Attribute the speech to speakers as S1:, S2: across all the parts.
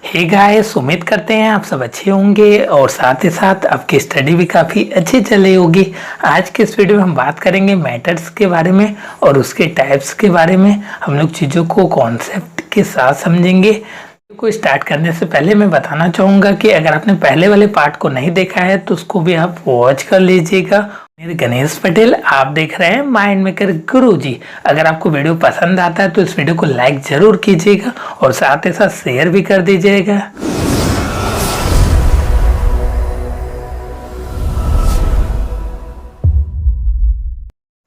S1: Hey guys, उम्मीद करते हैं आप सब अच्छे होंगे और साथ ही साथ आपकी स्टडी भी काफ़ी अच्छी चल रही होगी। आज के इस वीडियो में हम बात करेंगे मैटर्स के बारे में और उसके टाइप्स के बारे में। हम लोग चीज़ों को कॉन्सेप्ट के साथ समझेंगे। को स्टार्ट करने से पहले मैं बताना चाहूँगा कि अगर आपने पहले वाले पार्ट को नहीं देखा है तो उसको भी आप वॉच कर लीजिएगा। मेरे गणेश पटेल, आप देख रहे हैं माइंड मेकर गुरुजी। अगर आपको वीडियो पसंद आता है तो इस वीडियो को लाइक जरूर कीजिएगा और साथ ही साथ शेयर भी कर दीजिएगा।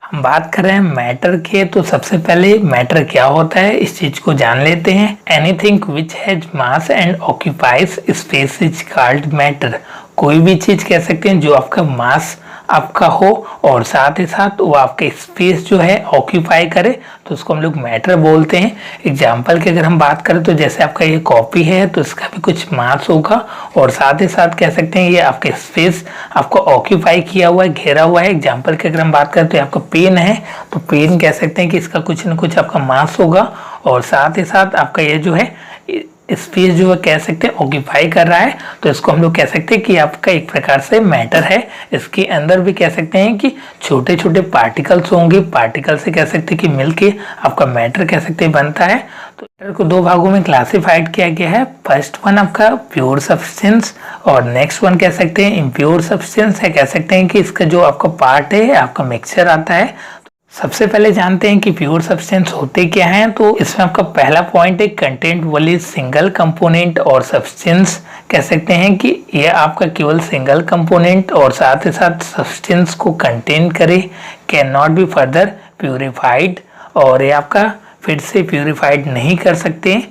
S1: हम बात कर रहे हैं मैटर के, तो सबसे पहले मैटर क्या होता है इस चीज को जान लेते हैं। Anything which has mass and occupies space is called matter. कोई भी चीज कह सकते हैं जो आपका मास आपका हो और साथ ही साथ वो आपके स्पेस जो है ऑक्यूपाई करे तो उसको हम लोग मैटर बोलते हैं। एग्जाम्पल की अगर हम बात करें तो जैसे आपका ये कॉपी है तो इसका भी कुछ मास होगा और साथ ही साथ कह सकते हैं ये आपके स्पेस आपको ऑक्यूपाई किया हुआ है, घेरा हुआ है। एग्जाम्पल की अगर हम बात करें तो आपका पेन है तो पेन कह सकते हैं कि इसका कुछ न कुछ आपका मास होगा और साथ ही साथ आपका ये जो है स्पेस जो है कह सकते हैं ऑक्यूपाई कर रहा है तो इसको हम लोग कह सकते हैं कि आपका एक प्रकार से मैटर है। इसके अंदर भी कह सकते हैं कि छोटे छोटे पार्टिकल्स होंगे, पार्टिकल से कह सकते हैं कि मिलके आपका मैटर कह सकते हैं बनता है। तो मैटर को दो भागों में क्लासिफाइड किया गया है। फर्स्ट वन आपका प्योर सब्सटेंस और नेक्स्ट वन कह सकते हैं इम्प्योर सब्सटेंस है। कह सकते हैं कि इसका जो आपका पार्ट है आपका मिक्सचर आता है। सबसे पहले जानते हैं कि प्योर सब्सटेंस होते क्या हैं। तो इसमें आपका पहला पॉइंट है कंटेंट वाली सिंगल कंपोनेंट और सब्सटेंस। कह सकते हैं कि यह आपका केवल सिंगल कंपोनेंट और साथ ही साथ सब्सटेंस को कंटेन करे, can not be further purified और ये आपका फिर से प्यूरिफाइड नहीं कर सकते।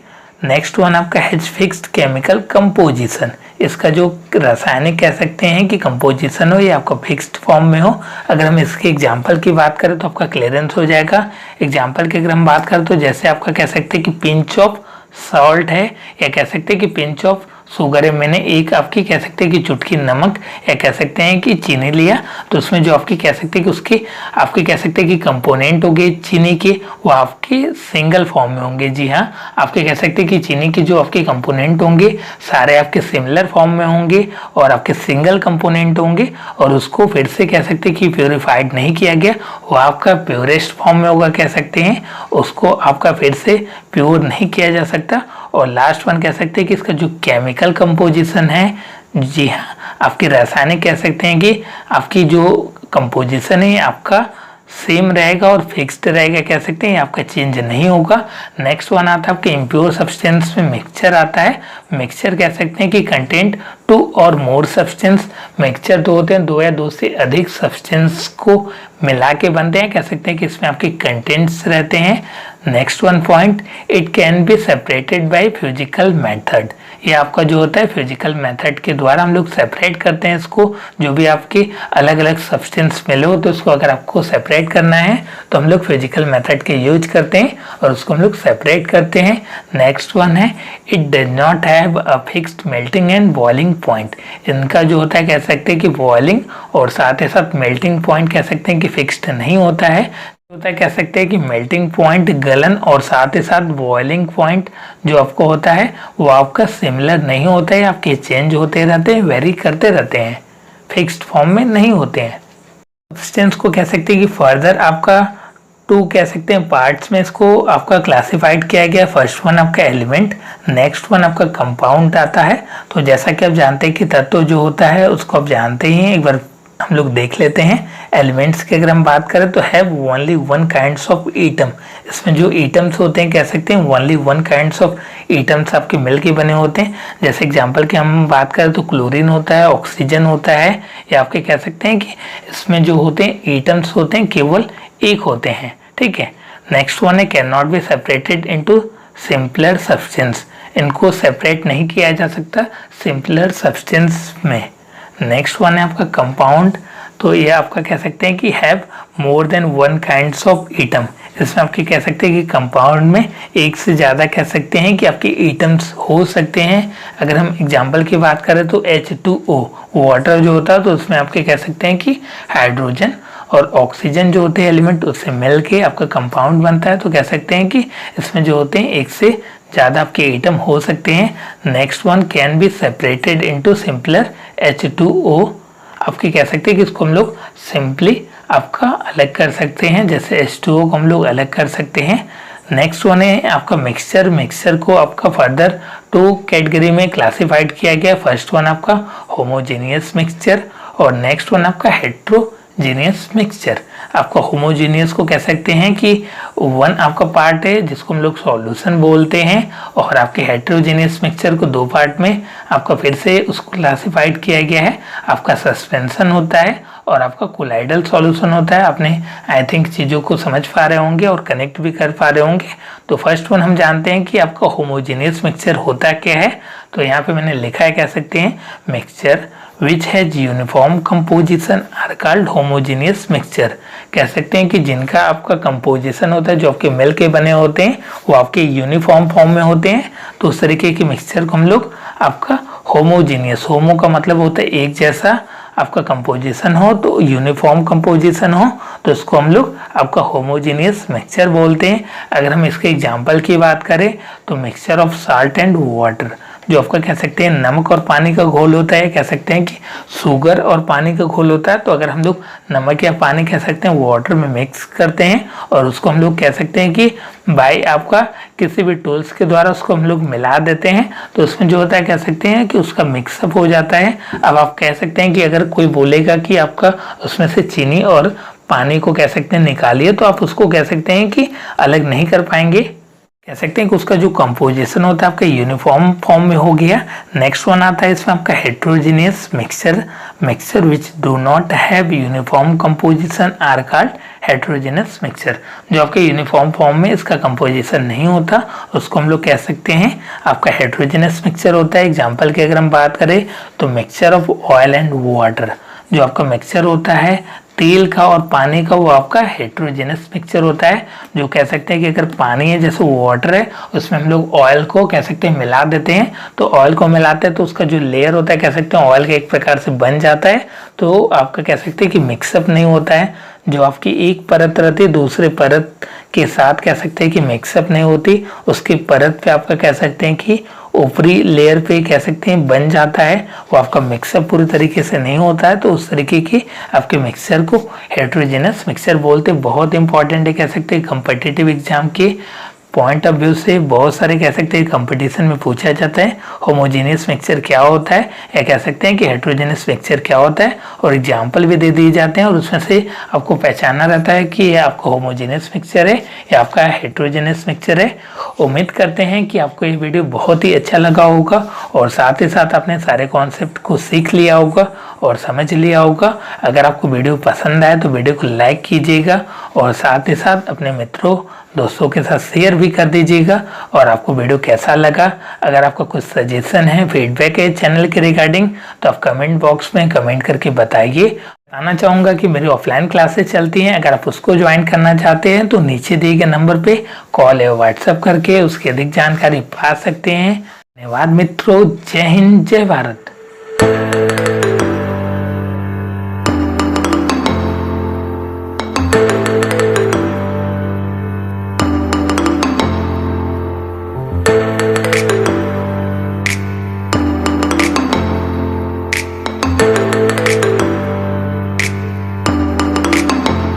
S1: नेक्स्ट वन आपका हैज फिक्स्ड केमिकल कंपोजिशन। इसका जो रासायनिक कह सकते हैं कि कंपोजिशन हो ये आपका फिक्स्ड फॉर्म में हो। अगर हम इसके एग्जांपल की बात करें तो आपका क्लियरेंस हो जाएगा। एग्जांपल की अगर हम बात करें तो जैसे आपका कह सकते हैं कि पिंच ऑफ सॉल्ट है या कह सकते हैं कि पिंच ऑफ शुगर है। मैंने एक आपकी कह सकते हैं कि चुटकी नमक या कह सकते हैं कि चीनी लिया तो उसमें जो आपकी कह सकते हैं कि उसके आपके कह सकते हैं कि कंपोनेंट होंगे चीनी के वो आपके सिंगल फॉर्म में होंगे। जी हाँ, आपके कह सकते हैं कि चीनी के जो आपके कंपोनेंट होंगे सारे आपके सिमिलर फॉर्म में होंगे और आपके सिंगल कंपोनेंट होंगे और उसको फिर से कह सकते हैं कि प्योरीफाइड नहीं किया गया, वो आपका प्योरेस्ट फॉर्म में होगा। कह सकते हैं उसको आपका फिर से प्योर नहीं किया जा सकता। और लास्ट वन कह सकते हैं कि इसका जो केमिकल कंपोजिशन है, जी हाँ, आपकी रासायनिक कह सकते हैं कि आपकी जो कंपोजिशन है आपका सेम रहेगा और फिक्स्ड रहेगा। कह सकते हैं आपका चेंज नहीं होगा। नेक्स्ट वन आता है आपके इम्प्योर सब्सटेंस में मिक्सचर आता है। मिक्सचर कह सकते हैं कि कंटेंट टू और मोर सब्सटेंस। मिक्सचर दो होते हैं, दो या दो से अधिक सब्सटेंस को मिला के बनते हैं। कह सकते हैं कि इसमें आपके कंटेंट्स रहते हैं। Next one point, it can be separated by physical method. ये आपका जो होता है फिजिकल मेथड के द्वारा हम लोग सेपरेट करते हैं इसको। जो भी आपके अलग अलग सब्सटेंस मिले हो तो उसको अगर आपको सेपरेट करना है तो हम लोग फिजिकल मेथड के यूज करते हैं और उसको हम लोग सेपरेट करते हैं। नेक्स्ट वन है it does not have a fixed melting and boiling point. इनका जो होता है कह सकते हैं कि बॉइलिंग और साथ ही साथ मेल्टिंग पॉइंट कह सकते हैं कि फिक्स्ड नहीं होता है। होता है कह सकते हैं कि मेल्टिंग पॉइंट गलन और साथ ही साथ बॉइलिंग पॉइंट जो आपको होता है वो आपका सिमिलर नहीं होता है। आपके चेंज होते रहते हैं, वेरी करते रहते हैं, फिक्स्ड फॉर्म में नहीं होते हैं। सब्सटेंस को कह सकते हैं कि फर्दर आपका टू कह सकते हैं पार्ट्स में इसको आपका क्लासिफाइड किया गया। फर्स्ट वन आपका एलिमेंट, नेक्स्ट वन आपका कंपाउंड आता है। तो जैसा कि आप जानते हैं कि तत्व जो होता है उसको आप जानते ही हैं, एक बार हम लोग देख लेते हैं। एलिमेंट्स की अगर हम बात करें तो have only one kinds of atom. इसमें जो एटम्स होते हैं कह सकते हैं only one kinds of atoms आपके मिलके बने होते हैं। जैसे एग्जांपल की हम बात करें तो क्लोरीन होता है, ऑक्सीजन होता है, या आपके कह सकते हैं कि इसमें जो होते हैं एटम्स होते हैं केवल एक होते हैं। ठीक है। नेक्स्ट वन है can not be separated into simpler substance. इनको सेपरेट नहीं किया जा सकता सिंपलर सब्सटेंस में। नेक्स्ट वन है आपका कंपाउंड। तो ये आपका कह सकते हैं कि have more than one kinds of atom. इसमें आपके कह सकते हैं कि कंपाउंड में एक से ज़्यादा कह सकते हैं कि आपके एटम्स हो सकते हैं। अगर हम एग्जांपल की बात करें तो H2O वाटर जो होता है तो उसमें आपके कह सकते हैं कि हाइड्रोजन और ऑक्सीजन जो होते हैं एलिमेंट उससे मिल के आपका कंपाउंड बनता है। तो कह सकते हैं कि इसमें जो होते हैं एक से ज़्यादा आपके एटम हो सकते हैं। Next one can be separated into simpler H2O। आपके कह सकते हैं कि इसको हम लोग सिंपली आपका अलग कर सकते हैं, जैसे H2O को हम लोग अलग कर सकते हैं। नेक्स्ट वन है आपका मिक्सचर। मिक्सचर को आपका फर्दर 2 कैटेगरी में क्लासिफाइड किया गया। फर्स्ट वन आपका होमोजेनियस मिक्सचर और नेक्स्ट वन आपका हेट्रोजेनियस मिक्सचर। आपका होमोजेनियस को कह सकते हैं कि वन आपका पार्ट है जिसको हम लोग सॉल्यूशन बोलते हैं, और आपके हेट्रोजेनियस मिक्सचर को 2 पार्ट में आपका फिर से उसको क्लासिफाइड किया गया है। आपका सस्पेंशन होता है और आपका कोलाइडल सॉल्यूशन होता है। आपने आई थिंक चीज़ों को समझ पा रहे होंगे और कनेक्ट भी कर पा रहे होंगे। तो फर्स्ट वन हम जानते हैं कि आपका होमोजेनियस मिक्सचर होता क्या है। तो यहाँ पे मैंने लिखा है, कह सकते हैं mixture which has uniform composition are called homogeneous mixture. कह सकते हैं कि जिनका आपका कंपोजिशन होता है, जो आपके मिल के बने होते हैं, वो आपके यूनिफॉर्म फॉर्म में होते हैं। तो उस तरीके के मिक्सचर को हम लोग आपका होमोजेनियस, होमो का मतलब होता है एक जैसा, आपका कंपोजिशन हो तो यूनिफॉर्म कंपोजिशन हो तो इसको हम लोग आपका होमोजेनियस मिक्सचर बोलते हैं। अगर हम इसके एग्जांपल की बात करें तो mixture of salt and water, जो आपका कह सकते हैं नमक और पानी का घोल होता है, कह सकते हैं कि शुगर और पानी का घोल होता है। तो अगर हम लोग नमक या पानी कह सकते हैं वाटर में मिक्स करते हैं और उसको हम लोग कह सकते हैं कि बाय आपका किसी भी टूल्स के द्वारा उसको हम लोग मिला देते हैं, तो उसमें जो होता है कह सकते हैं कि उसका मिक्सअप हो जाता है। अब आप कह सकते हैं कि अगर कोई बोलेगा कि आपका उसमें से चीनी और पानी को कह सकते हैं निकालिए, तो आप उसको कह सकते हैं कि अलग नहीं कर पाएंगे। कह सकते हैं कि उसका जो कंपोजिशन होता है आपका यूनिफॉर्म फॉर्म में हो गया। नेक्स्ट वन आता है इसमें आपका heterogeneous mixture. Mixture which do not have uniform composition are called heterogeneous mixture. जो आपके यूनिफॉर्म फॉर्म में इसका कंपोजिशन नहीं होता उसको हम लोग कह सकते हैं आपका हेट्रोजेनियस मिक्सचर होता है। एग्जाम्पल की अगर हम बात करें तो mixture of oil and water, जो आपका मिक्सचर होता है तेल का और पानी का, वो आपका हेट्रोजेनस मिक्सचर होता है। जो कह सकते हैं कि अगर पानी है जैसे वाटर है, उसमें हम लोग ऑयल को कह सकते हैं मिला देते हैं, तो ऑयल को मिलाते हैं तो उसका जो लेयर होता है कह सकते हैं ऑयल का एक प्रकार से बन जाता है। तो आपका कह सकते हैं कि मिक्सअप नहीं होता है। जो आपकी एक परत रहती है दूसरे परत के साथ कह सकते हैं कि मिक्सअप नहीं होती, उसकी परत पे आपका कह सकते हैं कि ऊपरी लेयर पे कह सकते हैं बन जाता है, वो आपका मिक्सअप पूरी तरीके से नहीं होता है। तो उस तरीके की आपके मिक्सचर को हेट्रोजेनस मिक्सचर बोलते हैं। बहुत इंपॉर्टेंट है, कह सकते हैं कम्पिटिटिव एग्जाम के पॉइंट ऑफ व्यू से बहुत सारे कह सकते हैं कंपटीशन में पूछा जाता है होमोजेनियस मिक्सचर क्या होता है, या कह सकते हैं कि हेट्रोजेनियस मिक्सचर क्या होता है, और एग्जाम्पल भी दे दिए जाते हैं और उसमें से आपको पहचानना रहता है कि ये आपका होमोजेनियस मिक्सचर है या आपका हेट्रोजेनियस मिक्सचर है। उम्मीद करते हैं कि आपको ये वीडियो बहुत ही अच्छा लगा होगा और साथ ही साथ आपने सारे कॉन्सेप्ट को सीख लिया होगा और समझ लिया होगा। अगर आपको वीडियो पसंद आए तो वीडियो को लाइक कीजिएगा और साथ ही साथ अपने मित्रों दोस्तों के साथ शेयर भी कर दीजिएगा। और आपको वीडियो कैसा लगा, अगर आपका कुछ सजेशन है, फीडबैक है चैनल के रिगार्डिंग, तो आप कमेंट बॉक्स में कमेंट करके बताइए। बताना चाहूँगा कि मेरी ऑफलाइन क्लासेस चलती हैं, अगर आप उसको ज्वाइन करना चाहते हैं तो नीचे दिए गए नंबर पे कॉल या व्हाट्सएप करके उसकी अधिक जानकारी पा सकते हैं। धन्यवाद मित्रों, जय हिंद, जय भारत।